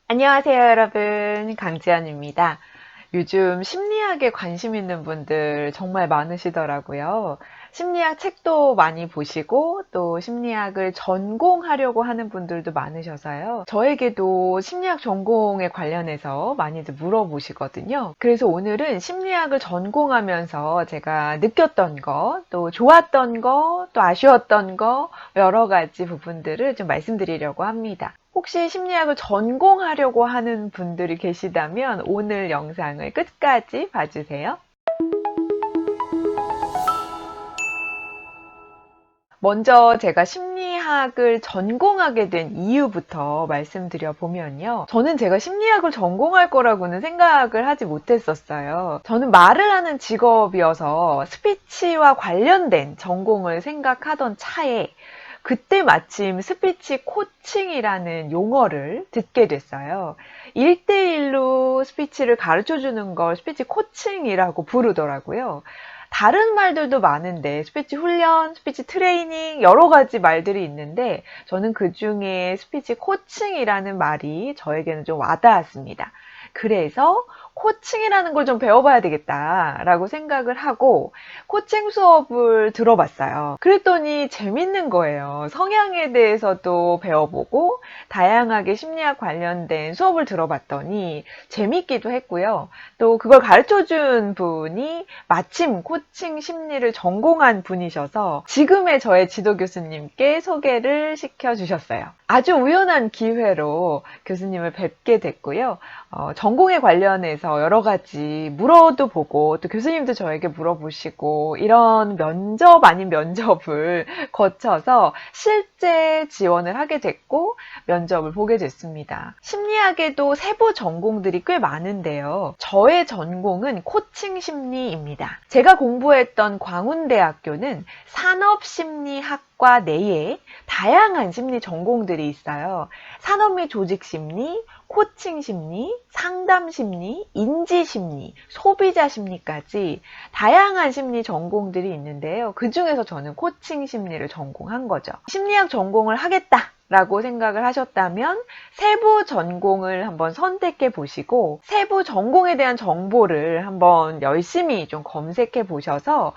안녕하세요, 여러분. 강지연입니다. 요즘 심리학에 관심 있는 분들 정말 많으시더라고요. 심리학 책도 많이 보시고 또 심리학을 전공하려고 하는 분들도 많으셔서요. 저에게도 심리학 전공에 관련해서 많이들 물어보시거든요. 그래서 오늘은 심리학을 전공하면서 제가 느꼈던 거, 또 좋았던 거, 또 아쉬웠던 거 여러 가지 부분들을 좀 말씀드리려고 합니다. 혹시 심리학을 전공하려고 하는 분들이 계시다면 오늘 영상을 끝까지 봐주세요. 먼저 제가 심리학을 전공하게 된 이유부터 말씀드려 보면요. 저는 제가 심리학을 전공할 거라고는 생각을 하지 못했었어요. 저는 말을 하는 직업이어서 스피치와 관련된 전공을 생각하던 차에 그때 마침 스피치 코칭이라는 용어를 듣게 됐어요. 1대1로 스피치를 가르쳐 주는 걸 스피치 코칭이라고 부르더라고요. 다른 말들도 많은데 스피치 훈련, 스피치 트레이닝 여러 가지 말들이 있는데 저는 그중에 스피치 코칭이라는 말이 저에게는 좀 와닿았습니다. 그래서 코칭이라는 걸 좀 배워봐야 되겠다라고 생각을 하고 코칭 수업을 들어봤어요. 그랬더니 재밌는 거예요. 성향에 대해서도 배워보고 다양하게 심리학 관련된 수업을 들어봤더니 재밌기도 했고요. 또 그걸 가르쳐준 분이 마침 코칭 심리를 전공한 분이셔서 지금의 저의 지도 교수님께 소개를 시켜주셨어요. 아주 우연한 기회로 교수님을 뵙게 됐고요. 전공에 관련해서 여러 가지 물어도 보고 또 교수님도 저에게 물어보시고 이런 면접 아닌 면접을 거쳐서 실제 지원을 하게 됐고 면접을 보게 됐습니다. 심리학에도 세부 전공들이 꽤 많은데요. 저의 전공은 코칭 심리입니다. 제가 공부했던 광운대학교는 산업심리학과 내에 다양한 심리 전공들이 있어요. 산업 및 조직 심리, 코칭 심리, 상담 심리, 인지 심리, 소비자 심리까지 다양한 심리 전공들이 있는데요. 그 중에서 저는 코칭 심리를 전공한 거죠. 심리학 전공을 하겠다 라고 생각을 하셨다면 세부 전공을 한번 선택해 보시고 세부 전공에 대한 정보를 한번 열심히 좀 검색해 보셔서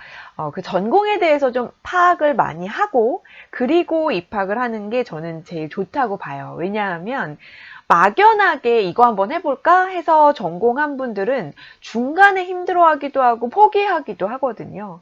그 전공에 대해서 좀 파악을 많이 하고 그리고 입학을 하는 게 저는 제일 좋다고 봐요. 왜냐하면 막연하게 이거 한번 해볼까 해서 전공한 분들은 중간에 힘들어하기도 하고 포기하기도 하거든요.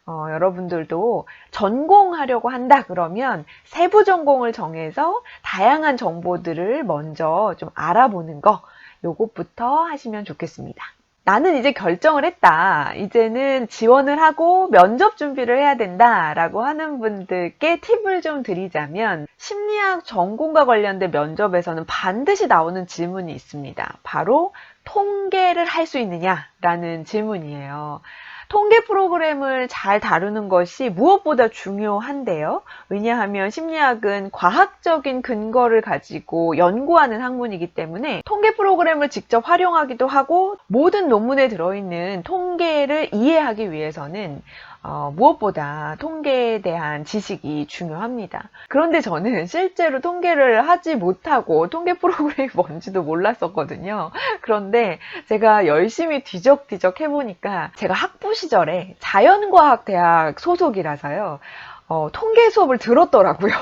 여러분들도 전공하려고 한다 그러면 세부 전공을 정해서 다양한 정보들을 먼저 좀 알아보는 거 요것부터 하시면 좋겠습니다. 나는 이제 결정을 했다. 이제는 지원을 하고 면접 준비를 해야 된다 라고 하는 분들께 팁을 좀 드리자면 심리학 전공과 관련된 면접에서는 반드시 나오는 질문이 있습니다. 바로 통계를 할 수 있느냐 라는 질문이에요. 통계 프로그램을 잘 다루는 것이 무엇보다 중요한데요. 왜냐하면 심리학은 과학적인 근거를 가지고 연구하는 학문이기 때문에 통계 프로그램을 직접 활용하기도 하고 모든 논문에 들어있는 통계를 이해하기 위해서는 무엇보다 통계에 대한 지식이 중요합니다. 그런데 저는 실제로 통계를 하지 못하고 통계 프로그램이 뭔지도 몰랐었거든요. 그런데 제가 열심히 뒤적뒤적 해보니까 제가 학부 시절에 자연과학대학 소속이라서요. 통계 수업을 들었더라고요.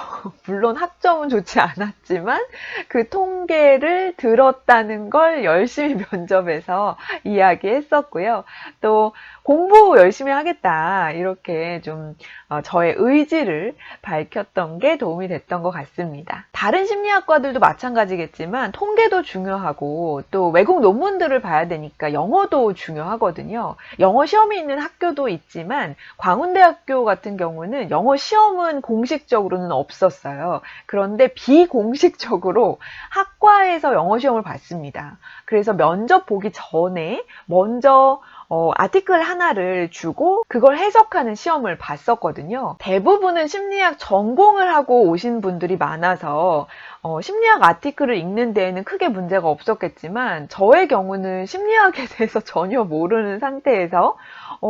물론 학점은 좋지 않았지만 그 통계를 들었다는 걸 열심히 면접에서 이야기했었고요. 또 공부 열심히 하겠다 이렇게 좀 저의 의지를 밝혔던 게 도움이 됐던 것 같습니다. 다른 심리학과들도 마찬가지겠지만 통계도 중요하고 또 외국 논문들을 봐야 되니까 영어도 중요하거든요. 영어 시험이 있는 학교도 있지만 광운대학교 같은 경우는 영어 시험은 공식적으로는 없었어요. 그런데 비공식적으로 학과에서 영어 시험을 봤습니다. 그래서 면접 보기 전에 먼저 아티클 하나를 주고 그걸 해석하는 시험을 봤었거든요. 대부분은 심리학 전공을 하고 오신 분들이 많아서 심리학 아티클을 읽는 데에는 크게 문제가 없었겠지만 저의 경우는 심리학에 대해서 전혀 모르는 상태에서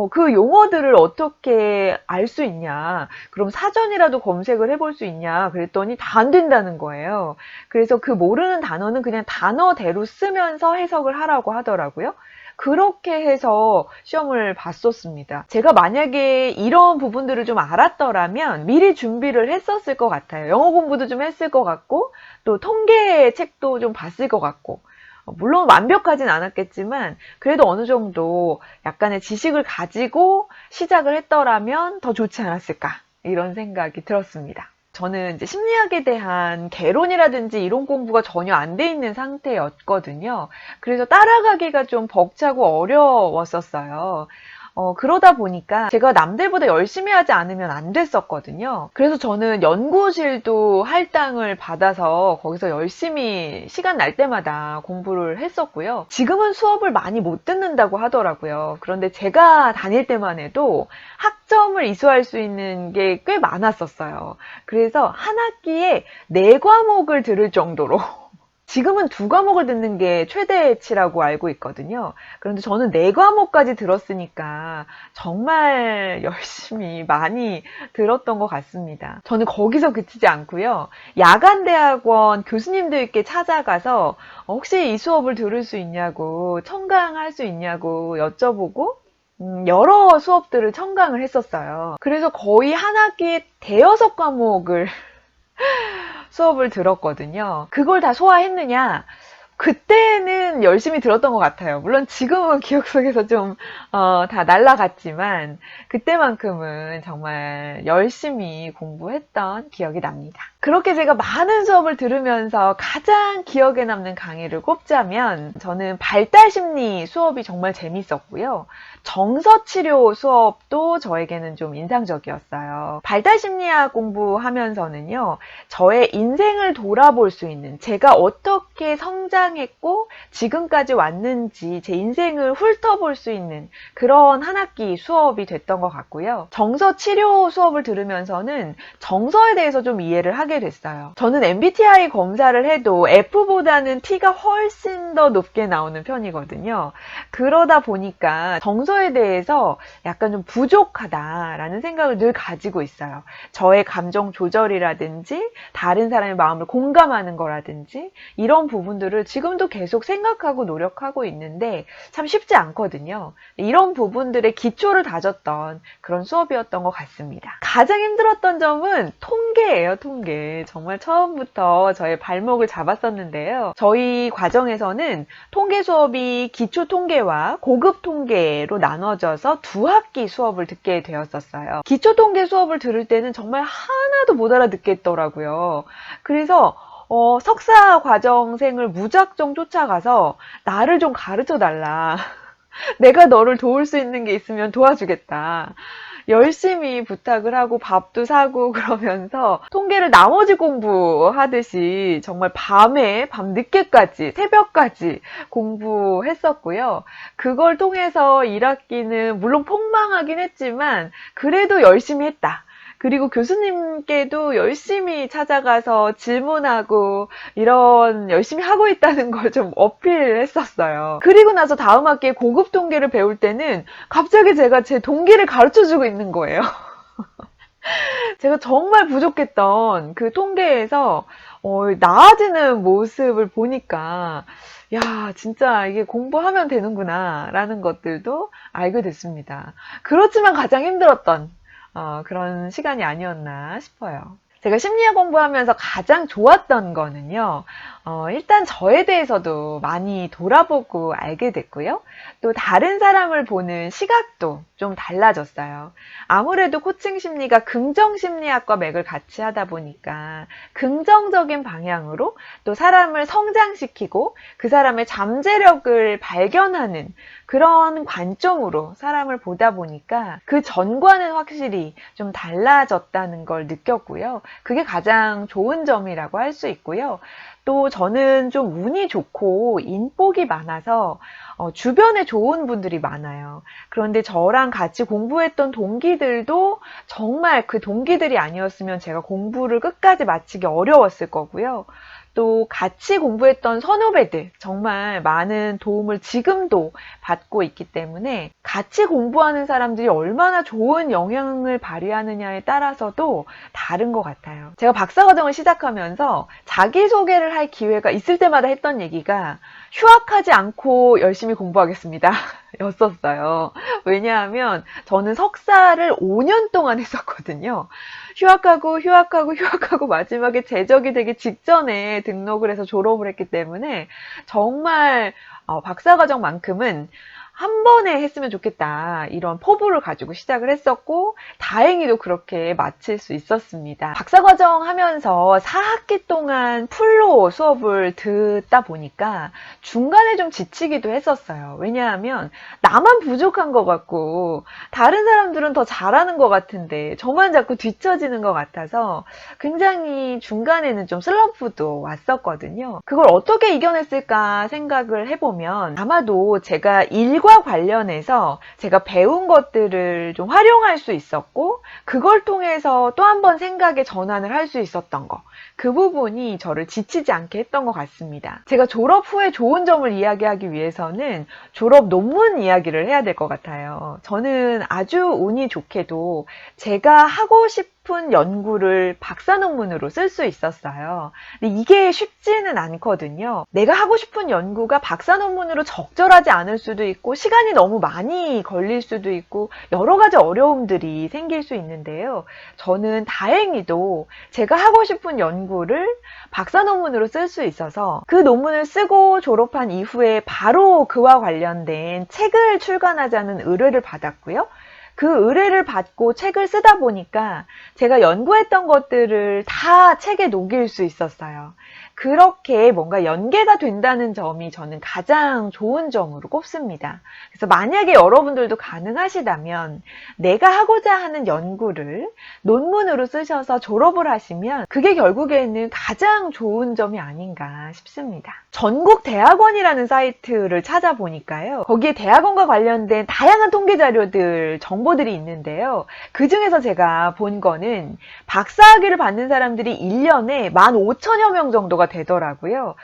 그 용어들을 어떻게 알 수 있냐, 그럼 사전이라도 검색을 해볼 수 있냐 그랬더니 다 안 된다는 거예요. 그래서 그 모르는 단어는 그냥 단어대로 쓰면서 해석을 하라고 하더라고요. 그렇게 해서 시험을 봤었습니다. 제가 만약에 이런 부분들을 좀 알았더라면 미리 준비를 했었을 것 같아요. 영어 공부도 좀 했을 것 같고 또 통계 책도 좀 봤을 것 같고, 물론 완벽하진 않았겠지만 그래도 어느 정도 약간의 지식을 가지고 시작을 했더라면 더 좋지 않았을까, 이런 생각이 들었습니다. 저는 이제 심리학에 대한 개론이라든지 이론 공부가 전혀 안 돼 있는 상태였거든요. 그래서 따라가기가 좀 벅차고 어려웠었어요. 그러다 보니까 제가 남들보다 열심히 하지 않으면 안 됐었거든요. 그래서 저는 연구실도 할당을 받아서 거기서 열심히 시간 날 때마다 공부를 했었고요. 지금은 수업을 많이 못 듣는다고 하더라고요. 그런데 제가 다닐 때만 해도 학점을 이수할 수 있는 게 꽤 많았었어요. 그래서 한 학기에 4과목을 들을 정도로 지금은 2과목을 듣는 게 최대치라고 알고 있거든요. 그런데 저는 4과목까지 들었으니까 정말 열심히 많이 들었던 것 같습니다. 저는 거기서 그치지 않고요. 야간대학원 교수님들께 찾아가서 혹시 이 수업을 들을 수 있냐고, 청강할 수 있냐고 여쭤보고 여러 수업들을 청강을 했었어요. 그래서 거의 한 학기에 5-과목을 수업을 들었거든요. 그걸 다 소화했느냐? 그때는 열심히 들었던 것 같아요. 물론 지금은 기억 속에서 좀 다 날아갔지만 그때만큼은 정말 열심히 공부했던 기억이 납니다. 그렇게 제가 많은 수업을 들으면서 가장 기억에 남는 강의를 꼽자면 저는 발달심리 수업이 정말 재밌었고요. 정서치료 수업도 저에게는 좀 인상적이었어요. 발달심리학 공부하면서는요, 저의 인생을 돌아볼 수 있는, 제가 어떻게 성장했고 지금까지 왔는지 제 인생을 훑어볼 수 있는 그런 한 학기 수업이 됐던 것 같고요. 정서치료 수업을 들으면서는 정서에 대해서 좀 이해를 하게 됐어요. 저는 MBTI 검사를 해도 F보다는 T가 훨씬 더 높게 나오는 편이거든요. 그러다 보니까 정서에 대해서 약간 좀 부족하다라는 생각을 늘 가지고 있어요. 저의 감정 조절이라든지 다른 사람의 마음을 공감하는 거라든지 이런 부분들을 지금도 계속 생각하고 노력하고 있는데 참 쉽지 않거든요. 이런 부분들의 기초를 다졌던 그런 수업이었던 것 같습니다. 가장 힘들었던 점은 통계예요, 통계. 정말 처음부터 저의 발목을 잡았었는데요. 저희 과정에서는 통계 수업이 기초 통계와 고급 통계로 나눠져서 2학기 수업을 듣게 되었었어요. 기초 통계 수업을 들을 때는 정말 하나도 못 알아듣겠더라고요. 그래서 석사 과정생을 무작정 쫓아가서 나를 좀 가르쳐 달라. 내가 너를 도울 수 있는 게 있으면 도와주겠다. 열심히 부탁을 하고 밥도 사고 그러면서 통계를 나머지 공부하듯이 정말 밤에 밤늦게까지 새벽까지 공부했었고요. 그걸 통해서 1학기는 물론 폭망하긴 했지만 그래도 열심히 했다. 그리고 교수님께도 열심히 찾아가서 질문하고 이런 열심히 하고 있다는 걸 좀 어필했었어요. 그리고 나서 다음 학기에 고급 통계를 배울 때는 갑자기 제가 제 동기를 가르쳐주고 있는 거예요. 제가 정말 부족했던 그 통계에서 나아지는 모습을 보니까 야, 진짜 이게 공부하면 되는구나 라는 것들도 알게 됐습니다. 그렇지만 가장 힘들었던 그런 시간이 아니었나 싶어요. 제가 심리학 공부하면서 가장 좋았던 거는요, 일단 저에 대해서도 많이 돌아보고 알게 됐고요. 또 다른 사람을 보는 시각도 좀 달라졌어요. 아무래도 코칭 심리가 긍정 심리학과 맥을 같이 하다 보니까 긍정적인 방향으로 또 사람을 성장시키고 그 사람의 잠재력을 발견하는 그런 관점으로 사람을 보다 보니까 그 전과는 확실히 좀 달라졌다는 걸 느꼈고요. 그게 가장 좋은 점이라고 할 수 있고요. 또 저는 좀 운이 좋고 인복이 많아서 주변에 좋은 분들이 많아요. 그런데 저랑 같이 공부했던 동기들도 정말 그 동기들이 아니었으면 제가 공부를 끝까지 마치기 어려웠을 거고요. 또 같이 공부했던 선후배들 정말 많은 도움을 지금도 받고 있기 때문에 같이 공부하는 사람들이 얼마나 좋은 영향을 발휘하느냐에 따라서도 다른 것 같아요. 제가 박사과정을 시작하면서 자기소개를 할 기회가 있을 때마다 했던 얘기가 휴학하지 않고 열심히 공부하겠습니다 였었어요. 왜냐하면 저는 석사를 5년 동안 했었거든요. 휴학하고 마지막에 제적이 되기 직전에 등록을 해서 졸업을 했기 때문에 정말 박사과정만큼은 한 번에 했으면 좋겠다 이런 포부를 가지고 시작을 했었고 다행히도 그렇게 마칠 수 있었습니다. 박사과정 하면서 4학기 동안 풀로 수업을 듣다 보니까 중간에 좀 지치기도 했었어요. 왜냐하면 나만 부족한 것 같고 다른 사람들은 더 잘하는 것 같은데 저만 자꾸 뒤처지는 것 같아서 굉장히 중간에는 좀 슬럼프도 왔었거든요. 그걸 어떻게 이겨냈을까 생각을 해보면 아마도 제가 일과 관련해서 제가 배운 것들을 좀 활용할 수 있었고 그걸 통해서 또 한 번 생각의 전환을 할 수 있었던 거, 그 부분이 저를 지치지 않게 했던 것 같습니다. 제가 졸업 후에 좋은 점을 이야기하기 위해서는 졸업 논문 이야기를 해야 될 것 같아요. 저는 아주 운이 좋게도 제가 하고 싶은 연구를 박사 논문으로 쓸 수 있었어요. 근데 이게 쉽지는 않거든요. 내가 하고 싶은 연구가 박사 논문으로 적절하지 않을 수도 있고 시간이 너무 많이 걸릴 수도 있고 여러 가지 어려움들이 생길 수 있는데요. 저는 다행히도 제가 하고 싶은 연구를 박사 논문으로 쓸 수 있어서 그 논문을 쓰고 졸업한 이후에 바로 그와 관련된 책을 출간하자는 의뢰를 받았고요. 그 의뢰를 받고 책을 쓰다 보니까 제가 연구했던 것들을 다 책에 녹일 수 있었어요. 그렇게 뭔가 연계가 된다는 점이 저는 가장 좋은 점으로 꼽습니다. 그래서 만약에 여러분들도 가능하시다면 내가 하고자 하는 연구를 논문으로 쓰셔서 졸업을 하시면 그게 결국에는 가장 좋은 점이 아닌가 싶습니다. 전국대학원이라는 사이트를 찾아보니까요. 거기에 대학원과 관련된 다양한 통계 자료들, 정보들이 있는데요. 그 중에서 제가 본 거는 박사학위를 받는 사람들이 1년에 15,000여 명 정도가 되더라고요.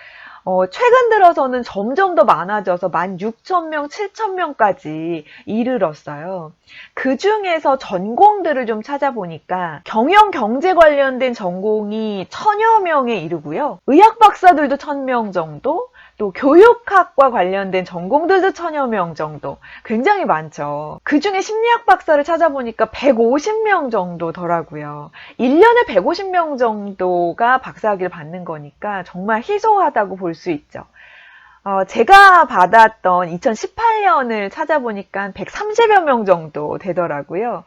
최근 들어서는 점점 더 많아져서 16,000명, 7,000명까지 이르렀어요. 그 중에서 전공들을 좀 찾아보니까 경영 경제 관련된 전공이 1,000여 명에 이르고요. 의학 박사들도 1,000명 정도, 또 교육학과 관련된 전공들도 1,000여 명 정도, 굉장히 많죠. 그 중에 심리학 박사를 찾아보니까 150명 정도더라고요. 1년에 150명 정도가 박사학위를 받는 거니까 정말 희소하다고 볼 수 있죠. 제가 받았던 2018년을 찾아보니까 130여 명 정도 되더라고요.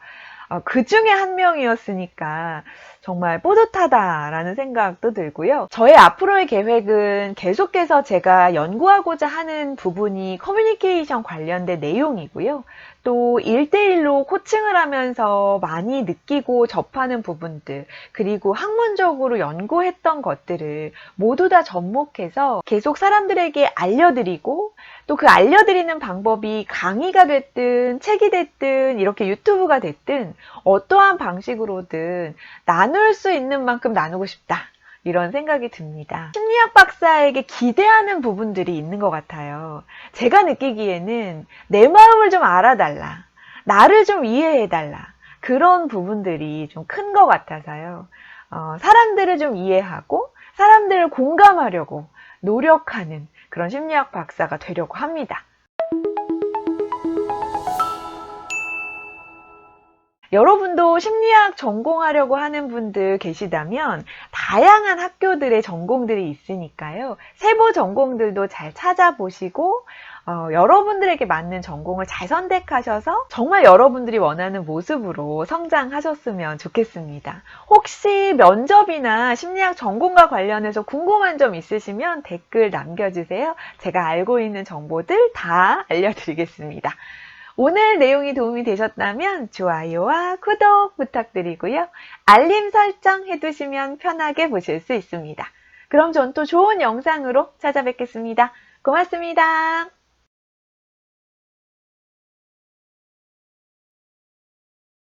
그 중에 한 명이었으니까 정말 뿌듯하다라는 생각도 들고요. 저의 앞으로의 계획은 계속해서 제가 연구하고자 하는 부분이 커뮤니케이션 관련된 내용이고요. 또 1대1로 코칭을 하면서 많이 느끼고 접하는 부분들, 그리고 학문적으로 연구했던 것들을 모두 다 접목해서 계속 사람들에게 알려드리고 또 그 알려드리는 방법이 강의가 됐든 책이 됐든 이렇게 유튜브가 됐든 어떠한 방식으로든 나눌 수 있는 만큼 나누고 싶다. 이런 생각이 듭니다. 심리학 박사에게 기대하는 부분들이 있는 것 같아요. 제가 느끼기에는 내 마음을 좀 알아달라. 나를 좀 이해해달라. 그런 부분들이 좀 큰 것 같아서요. 사람들을 좀 이해하고 사람들을 공감하려고 노력하는 그런 심리학 박사가 되려고 합니다. 여러분도 심리학 전공하려고 하는 분들 계시다면 다양한 학교들의 전공들이 있으니까요. 세부 전공들도 잘 찾아보시고 여러분들에게 맞는 전공을 잘 선택하셔서 정말 여러분들이 원하는 모습으로 성장하셨으면 좋겠습니다. 혹시 면접이나 심리학 전공과 관련해서 궁금한 점 있으시면 댓글 남겨주세요. 제가 알고 있는 정보들 다 알려드리겠습니다. 오늘 내용이 도움이 되셨다면 좋아요와 구독 부탁드리고요. 알림 설정 해두시면 편하게 보실 수 있습니다. 그럼 전 또 좋은 영상으로 찾아뵙겠습니다. 고맙습니다.